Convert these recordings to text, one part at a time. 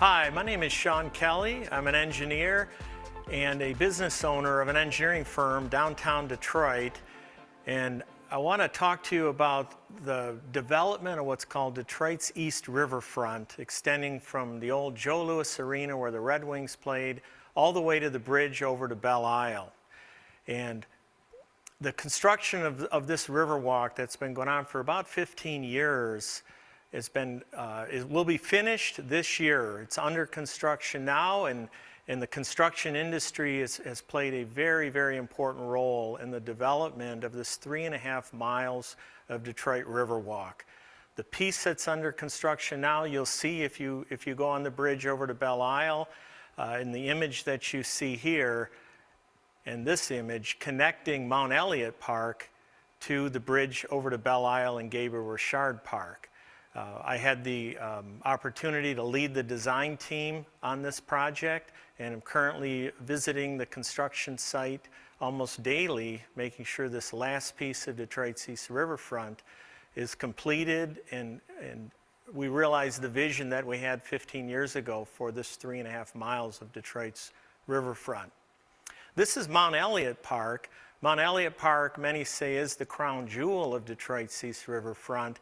Hi, my name is Sean Kelley. I'm an engineer and a business owner of an engineering firm downtown Detroit. And I want to talk to you about the development of what's called Detroit's East Riverfront, extending from the old Joe Louis Arena where the Red Wings played, all the way to the bridge over to Belle Isle. And the construction of this Riverwalk that's been going on for about 15 years it will be finished this year. It's under construction now, and the construction industry has played a very, very important role in the development of this 3.5 miles of Detroit Riverwalk. The piece that's under construction now, you'll see if you go on the bridge over to Belle Isle, in the image that you see here, and this image connecting Mount Elliott Park to the bridge over to Belle Isle and Gabriel Richard Park. I had the opportunity to lead the design team on this project, and I'm currently visiting the construction site almost daily, making sure this last piece of Detroit's East Riverfront is completed, and we realized the vision that we had 15 years ago for this 3.5 miles of Detroit's riverfront. This is Mount Elliott Park. Mount Elliott Park, many say, is the crown jewel of Detroit's East Riverfront.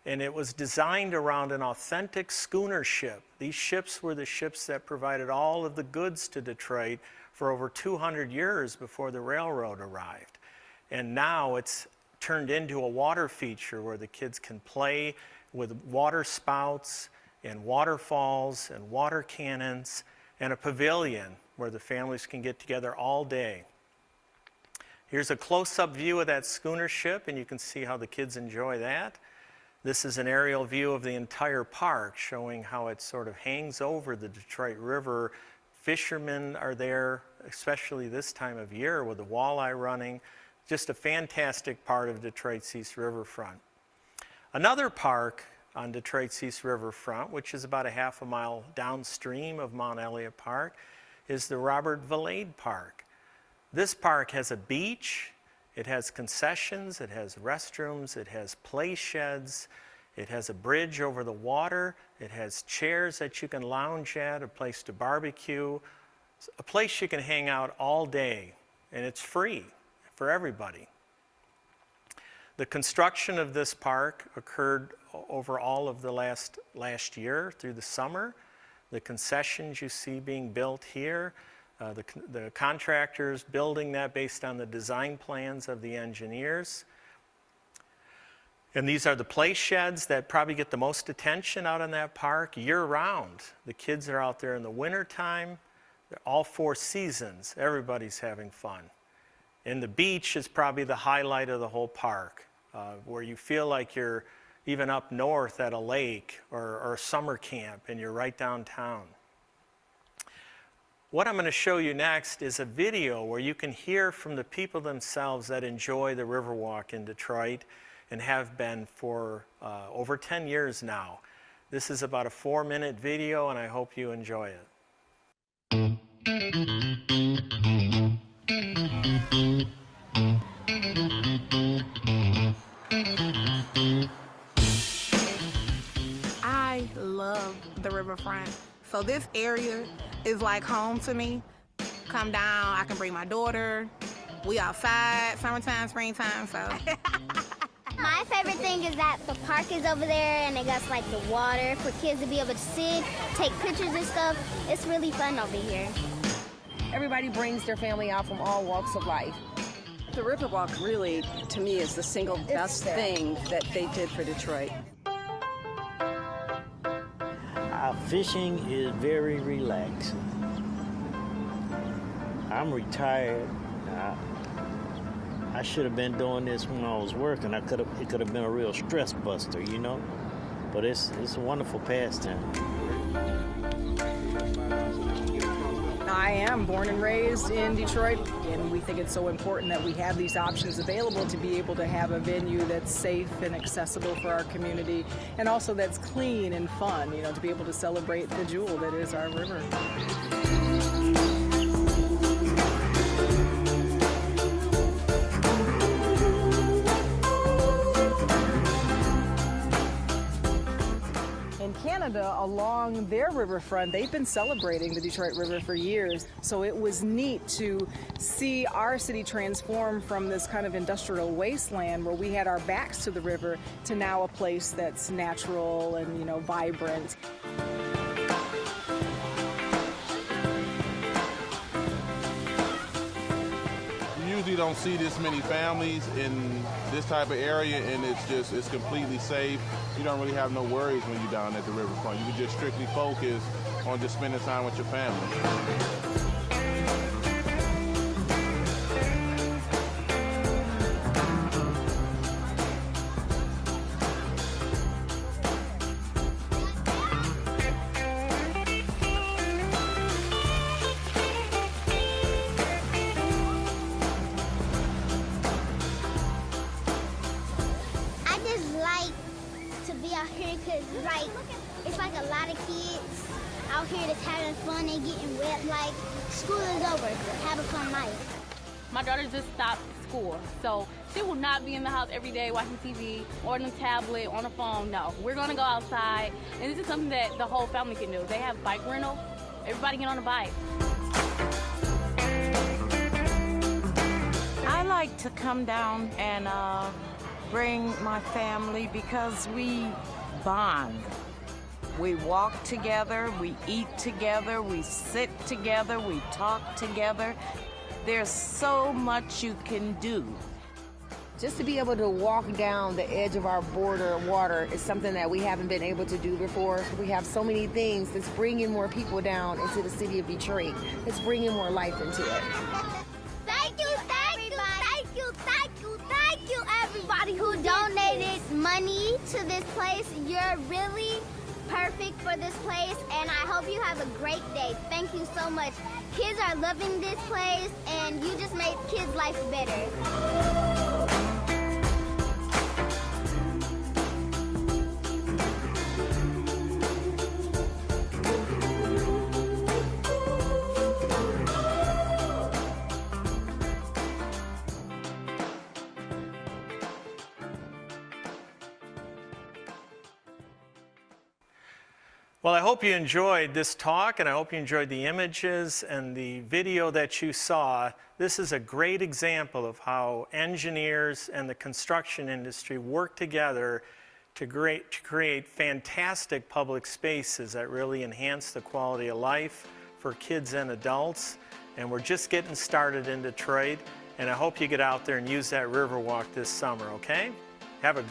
And it was designed around an authentic schooner ship. These ships were the ships that provided all of the goods to Detroit for over 200 years before the railroad arrived. And now it's turned into a water feature where the kids can play with water spouts and waterfalls and water cannons, and a pavilion where the families can get together all day. Here's a close-up view of that schooner ship, and you can see how the kids enjoy that. This is an aerial view of the entire park, showing how it sort of hangs over the Detroit River. Fishermen are there, especially this time of year with the walleye running. Just a fantastic part of Detroit's East Riverfront. Another park on Detroit's East Riverfront, which is about a half a mile downstream of Mount Elliott Park, is the Robert Valade Park. This park has a beach. It has concessions, it has restrooms, it has play sheds, it has a bridge over the water, it has chairs that you can lounge at, a place to barbecue, a place you can hang out all day, and it's free for everybody. The construction of this park occurred over all of the last year through the summer. The concessions you see being built here, the contractors building that based on the design plans of the engineers. And these are the play sheds that probably get the most attention out in that park year-round. The kids are out there in the wintertime. All 4 seasons, everybody's having fun. And the beach is probably the highlight of the whole park, where you feel like you're even up north at a lake or a summer camp, and you're right downtown. What I'm going to show you next is a video where you can hear from the people themselves that enjoy the Riverwalk in Detroit and have been for over 10 years now. This is about a 4-minute video, and I hope you enjoy it. I love the riverfront. So this area is like home to me. Come down, I can bring my daughter. We outside, summertime, springtime, so. My favorite thing is that the park is over there and it got like the water for kids to be able to sit, take pictures and stuff. It's really fun over here. Everybody brings their family out from all walks of life. The Riverwalk really, to me, is the single best thing that they did for Detroit. Fishing is very relaxing. I'm retired. I should have been doing this when I was working. It could have been a real stress buster, you know? But it's a wonderful pastime. I am born and raised in Detroit, and we think it's so important that we have these options available to be able to have a venue that's safe and accessible for our community, and also that's clean and fun, you know, to be able to celebrate the jewel that is our river. in Canada, along their riverfront, they've been celebrating the Detroit River for years. So it was neat to see our city transform from this kind of industrial wasteland where we had our backs to the river to now a place that's natural and, you know, vibrant. You usually don't see this many families in this type of area, and it's completely safe. You don't really have no worries when you're down at the riverfront. You can just strictly focus on just spending time with your family. It's like a lot of kids out here that's having fun and getting wet. Like, school is over. Have a fun life. My daughter just stopped school, so she will not be in the house every day watching TV or on the tablet, on the phone. No, we're gonna go outside, and this is something that the whole family can do. They have bike rental. Everybody get on a bike. I like to come down and bring my family because we bond. We walk together, we eat together, we sit together, we talk together. There's so much you can do. Just to be able to walk down the edge of our border of water is something that we haven't been able to do before. We have so many things that's bringing more people down into the city of Detroit. It's bringing more life into it. Thank you, everybody who donated money to this place. You're really perfect for this place, and I hope you have a great day. Thank you so much. Kids are loving this place, and you just made kids' life better. Well, I hope you enjoyed this talk, and I hope you enjoyed the images and the video that you saw. This is a great example of how engineers and the construction industry work together to create fantastic public spaces that really enhance the quality of life for kids and adults. And we're just getting started in Detroit, and I hope you get out there and use that Riverwalk this summer, okay? Have a